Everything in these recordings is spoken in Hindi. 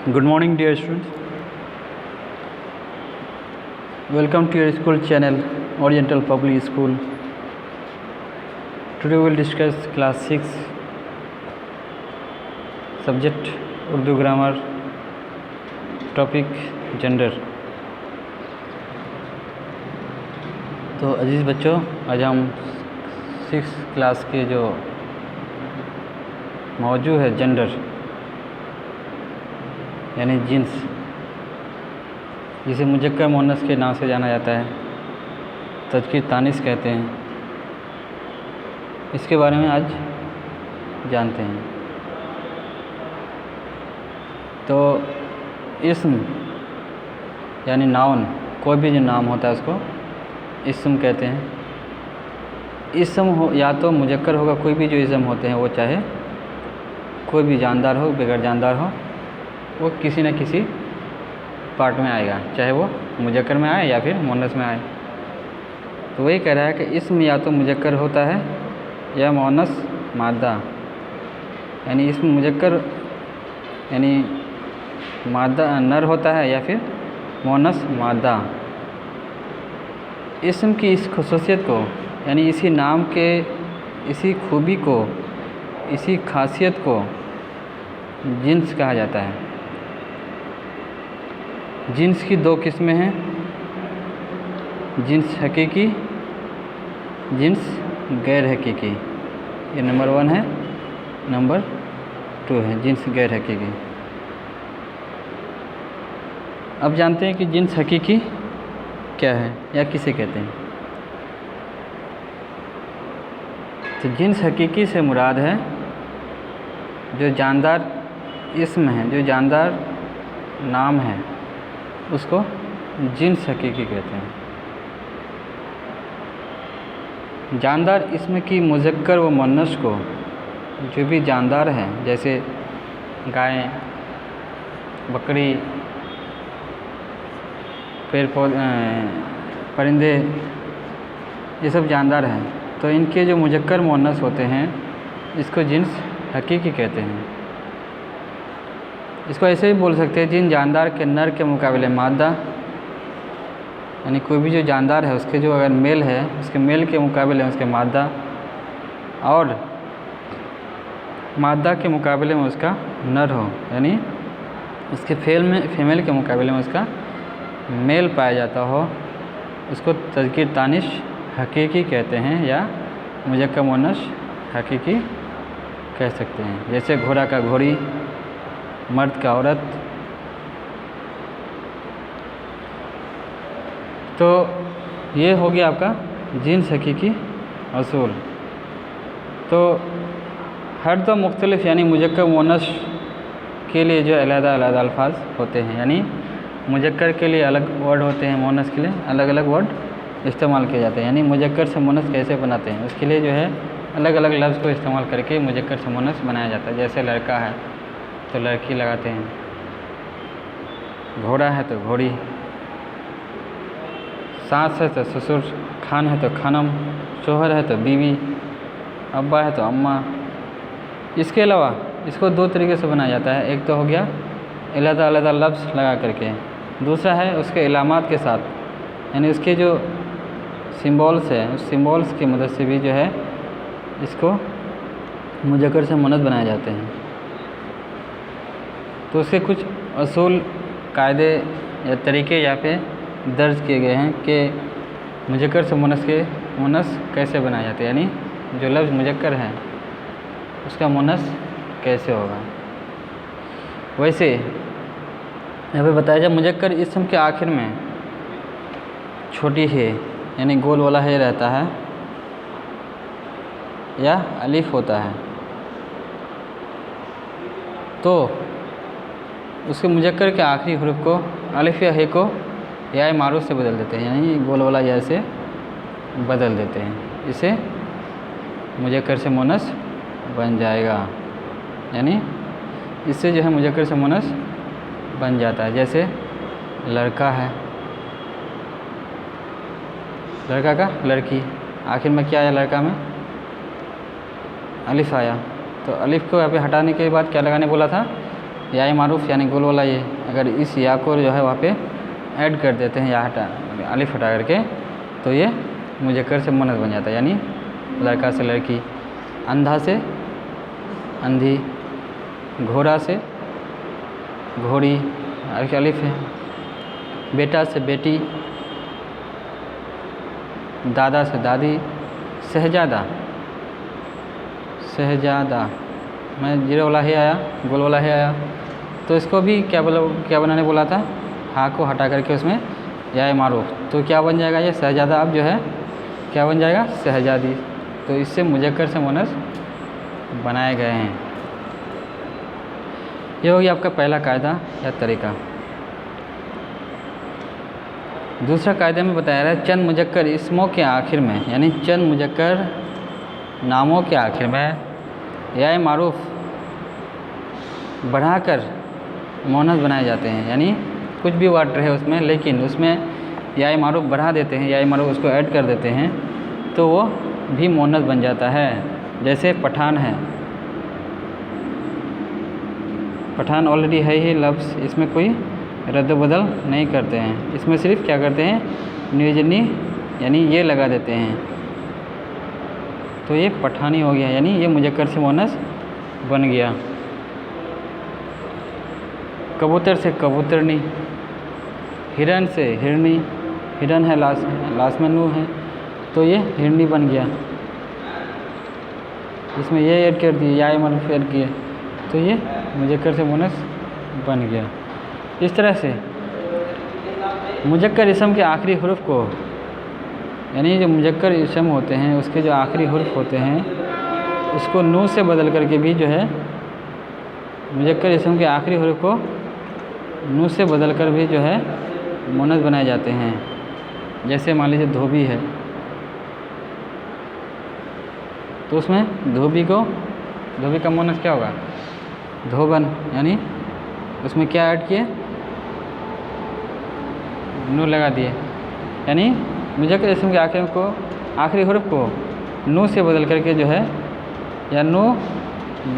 Good morning, dear students. Welcome to your school channel, Oriental Public School. Today we will discuss class 6 subject Urdu grammar, topic gender. तो अजीज़ बच्चों, आज हम 6 क्लास के जो मौजू है जेंडर यानी जिन्स, जिसे मुजक्कर मुअन्नस के नाम से जाना जाता है, तज़कीर तानिस कहते हैं, इसके बारे में आज जानते हैं। तो इस्म यानी नाउन, कोई भी जो नाम होता है उसको इस्म कहते हैं। इस्म हो या तो मुजक्कर होगा, कोई भी जो इस्म होते हैं वो चाहे कोई भी जानदार हो बगैर जानदार हो, वो किसी न किसी पार्ट में आएगा, चाहे वो मुजक्कर में आए या फिर मुअन्नस में आए। तो वही कह रहा है कि इस्म या तो मुजक्कर होता है या मुअन्नस मादा, यानी इस्म मुजक्कर यानी मादा नर होता है या फिर मुअन्नस मादा। इस्म की इस खसूसियत को यानी इसी नाम के इसी खूबी को, इसी खासियत को जिन्स कहा जाता है। जिन्स की 2 किस्में हैं, जिन्स हकीकी, जिन्स गैर हकीकी। ये नंबर 1 है, नंबर 2 है जिन्स गैर हकीकी। अब जानते हैं कि जिन्स हकीकी क्या है या किसे कहते हैं। तो जिन्स हकीकी से मुराद है जो जानदार इस्म है, जो जानदार नाम है, उसको जिन्स हकीकी कहते हैं। जानदार इस्म की मुजक्कर व मुअन्नस को जो भी जानदार हैं, जैसे गाय, बकरी, पेड़ पौधे, परिंदे, ये सब जानदार हैं, तो इनके जो मुजक्कर मुअन्नस होते हैं इसको जिन्स हकीकी कहते हैं। इसको ऐसे ही बोल सकते हैं, जिन जानदार के नर के मुकाबले मादा, यानी कोई भी जो जानदार है उसके जो अगर मेल है उसके मेल के मुकाबले में उसके मादा, और मादा के मुकाबले में उसका नर हो, यानी उसके फीमेल के मुकाबले में उसका मेल पाया जाता हो, उसको तज़कीर तानिश हकीकी कहते हैं या मुजक्कर मुअन्नस हकीकी कह सकते हैं। जैसे घोड़ा का घोड़ी, मर्द का औरत। तो ये हो गया आपका जिन्स हकीकी असूल। तो हर 2 मुख्तलिफ यानी मुजक्कर मुअन्नस के लिए जो अलग-अलग अल्फाज होते हैं, यानी मुजक्कर के लिए अलग वर्ड होते हैं, मुअन्नस के लिए अलग अलग वर्ड इस्तेमाल किए जाते हैं। यानी मुजक्कर से मुअन्नस कैसे बनाते हैं उसके लिए जो है अलग अलग लफ्ज़ को इस्तेमाल करके मुजक्कर से मुअन्नस बनाया जाता है। जैसे लड़का है तो लड़की लगाते हैं, घोड़ा है तो घोड़ी, सास है तो ससुर, खान है तो खानम, शोहर है तो बीवी, अब्बा है तो अम्मा। इसके अलावा इसको 2 तरीके से बनाया जाता है। एक तो हो गया अलग लफ्ज़ लगा करके, दूसरा है उसके इलामात के साथ, यानी उसके जो सिंबल्स है उस सिंबल्स की मदद से भी जो है इसको मुजक्कर से मुअन्नस बनाए जाते हैं। तो उसके कुछ असूल, कायदे या तरीके यहाँ पे दर्ज किए गए हैं कि मुजक्कर से मुअन्नस कैसे बनाए जाते हैं, यानी जो लफ्ज़ मुजक्कर है उसका मुअन्नस कैसे होगा। वैसे यहाँ पे बताया जाए, मुजक्कर इस्म के आखिर में छोटी है यानी गोल वाला है रहता है या अलिफ होता है, तो उसके मुजक्कर के आखिरी हरूफ को अलिफ या हे को या मारूफ से बदल देते हैं, यानी गोल वाला या से बदल देते हैं। इसे मुजक्कर से मुअन्नस बन जाएगा, यानी इससे जो है मुजक्कर से मुअन्नस बन जाता है। जैसे लड़का है, लड़का का लड़की, आखिर में क्या आया लड़का में, अलिफ आया, तो अलिफ को यहाँ पे हटाने के बाद क्या लगाने बोला था, या मारूफ यानी गोल वाला ये, अगर इस या को जो है वहाँ पे ऐड कर देते हैं या अलिफ हटा करके, तो ये मुजक्कर से मुअन्नस बन जाता है, यानी लड़का से लड़की, अंधा से अंधी, घोड़ा से घोड़ी, अलिफ है, बेटा से बेटी, दादा से दादी, शहजादा शहजादा, मैं जीरो वाला ही आया, गोल वाला ही आया, तो इसको भी क्या बनाने बोला था, हाँ को हटा करके उसमें या मारूफ, तो क्या बन जाएगा ये शहजादा, अब जो है क्या बन जाएगा शहजादी। तो इससे मुजक्कर से मुअन्नस बनाए गए हैं। ये हो गया आपका पहला कायदा या तरीका। दूसरा कायदे में बताया रहा है चंद मुजक्कर इसमों के आखिर में, यानी चंद मुजक्कर नामों के आखिर में या मारूफ बढ़ाकर मुअन्नस बनाए जाते हैं, यानी कुछ भी वर्ड रहे उसमें, लेकिन उसमें या मारूफ बढ़ा देते हैं, या मारूफ उसको ऐड कर देते हैं, तो वो भी मुअन्नस बन जाता है। जैसे पठान है, पठान ऑलरेडी है ही लफ्ज़, इसमें कोई रद्द बदल नहीं करते हैं, इसमें सिर्फ क्या करते हैं नियोजनी यानी ये लगा देते हैं, तो ये पठानी हो गया, यानी ये मुजक्कर से मुअन्नस बन गया। कबूतर से कबूतरनी, हिरन से हिरनी, हिरन है लास्ट में नू है, तो ये हिरनी बन गया, इसमें ये ऐड कर दिए, या मारूफ ऐड किए, तो ये मुजक्कर से मुअन्नस बन गया। इस तरह से मुजक्कर इसम के आखिरी हुर्फ को, यानी जो मुजक्कर इसम होते हैं उसके जो आखिरी हुर्फ होते हैं उसको नू से बदल करके भी जो है मुजक्कर इसम के आखिरी हुर्फ को नू से बदल कर भी जो है मुअन्नस बनाए जाते हैं। जैसे मान लीजिए धोबी है, तो उसमें धोबी का मुअन्नस क्या होगा धोबन, यानी उसमें क्या ऐड किए नू लगा दिए, यानी मुजक्कर इसम के आखिरी हुर्फ को नू से बदल करके जो है या नू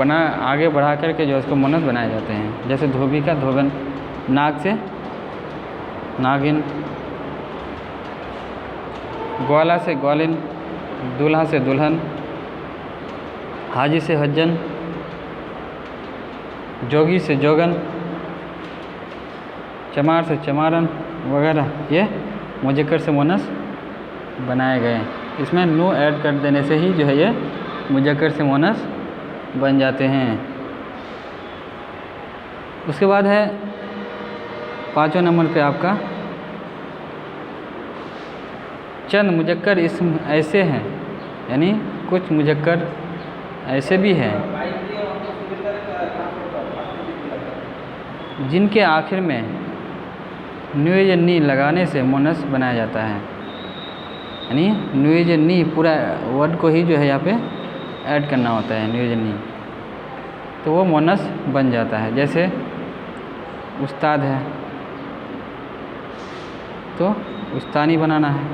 आगे बढ़ा करके जो है उसको मुअन्नस बनाए जाते हैं। जैसे धोबी का धोबन, नाग से नागिन, ग्वाला से ग्वालिन, दूल्हा से दुल्हन, हाजी से हज्जन, जोगी से जोगन, चमार से चमारन वगैरह, ये मुजक्कर से मुअन्नस बनाए गए। इसमें नू ऐड कर देने से ही जो है ये मुजक्कर से मुअन्नस बन जाते हैं। उसके बाद है 5वें नंबर पे आपका चंद मुजक्कर इसम ऐसे हैं, यानी कुछ मुजक्कर ऐसे भी हैं जिनके आखिर में न्यूज नी लगाने से मुअन्नस बनाया जाता है, यानी न्यूज नी पूरा वर्ड को ही जो है यहाँ पे ऐड करना होता है न्यूज नी, तो वो मुअन्नस बन जाता है। जैसे उस्ताद है तो उस्तानी बनाना है,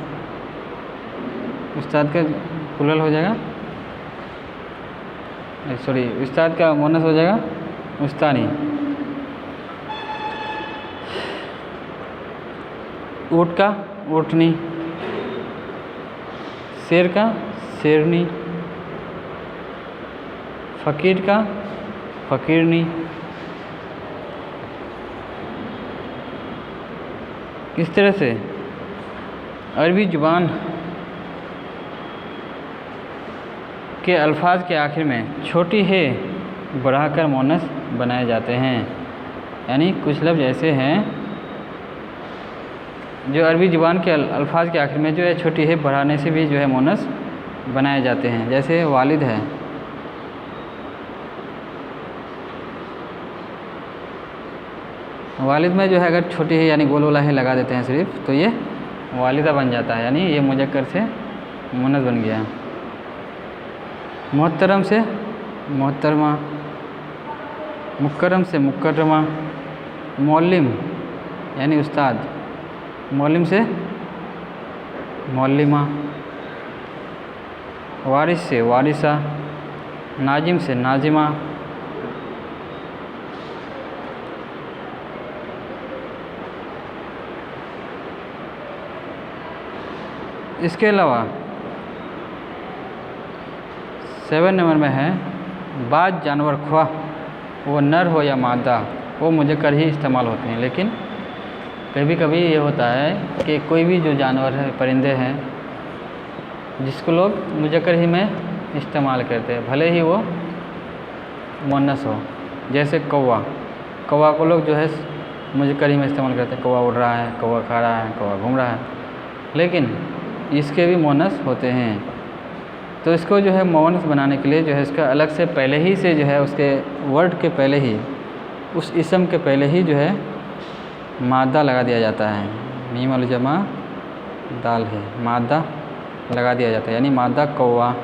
उस्ताद का प्लुरल हो जाएगा, सॉरी उस्ताद का मुअन्नस हो जाएगा उस्तानी। ऊँट का ऊँटनी, शेर का शेरनी, फ़कीर का फ़कीरनी। इस तरह से अरबी ज़ुबान के अल्फाज के आखिर में छोटी है बढ़ाकर मुअन्नस बनाए जाते हैं, यानी कुछ लफ्ज़ ऐसे हैं जो अरबी ज़ुबान के अल्फाज के आखिर में जो है छोटी है बढ़ाने से भी जो है मुअन्नस बनाए जाते हैं। जैसे वालिद है, वालिद में जो है अगर छोटी है यानी गोल वाला है लगा देते हैं सिर्फ, तो ये वालिदा बन जाता है, यानी ये मुजक्कर से मुअन्नस बन गया। मोहतरम से मोहतरमा, मुकर्रम से मुकर्रमा, मौलिम यानी उस्ताद, मौलिम से मौलिमा, वारिस से वारिसा, नाजिम से नाजिमा, इसके अलावा 7 नंबर में है बाज़ जानवर ख्वाह वो नर हो या मादा वो मुज़क्कर ही इस्तेमाल होते हैं, लेकिन कभी कभी ये होता है कि कोई भी जो जानवर है, परिंदे हैं, जिसको लोग मुज़क्कर ही में इस्तेमाल करते हैं, भले ही वो मुअन्नस हो। जैसे कौवा, कौवा को लोग जो है मुज़क्कर ही में इस्तेमाल करते हैं, कौवा उड़ रहा है, कौवा खा रहा है, कौवा घूम रहा है, लेकिन इसके भी मुअन्नस होते हैं। तो इसको जो है मुअन्नस बनाने के लिए जो है इसका अलग से पहले ही से जो है उसके वर्ड के पहले ही, उस इसम के पहले ही जो है मादा लगा दिया जाता है। मीम वाली जमा दाल है, मादा लगा दिया जाता है, यानी मादा कौवा,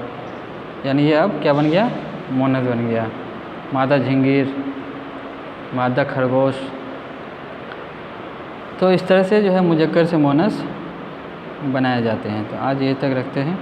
यानी ये अब क्या बन गया, मुअन्नस बन गया। मादा झिंगीर, मादा खरगोश। तो इस तरह से जो है मुज़क्कर से मुअन्नस बनाए जाते हैं। तो आज ये तक रखते हैं।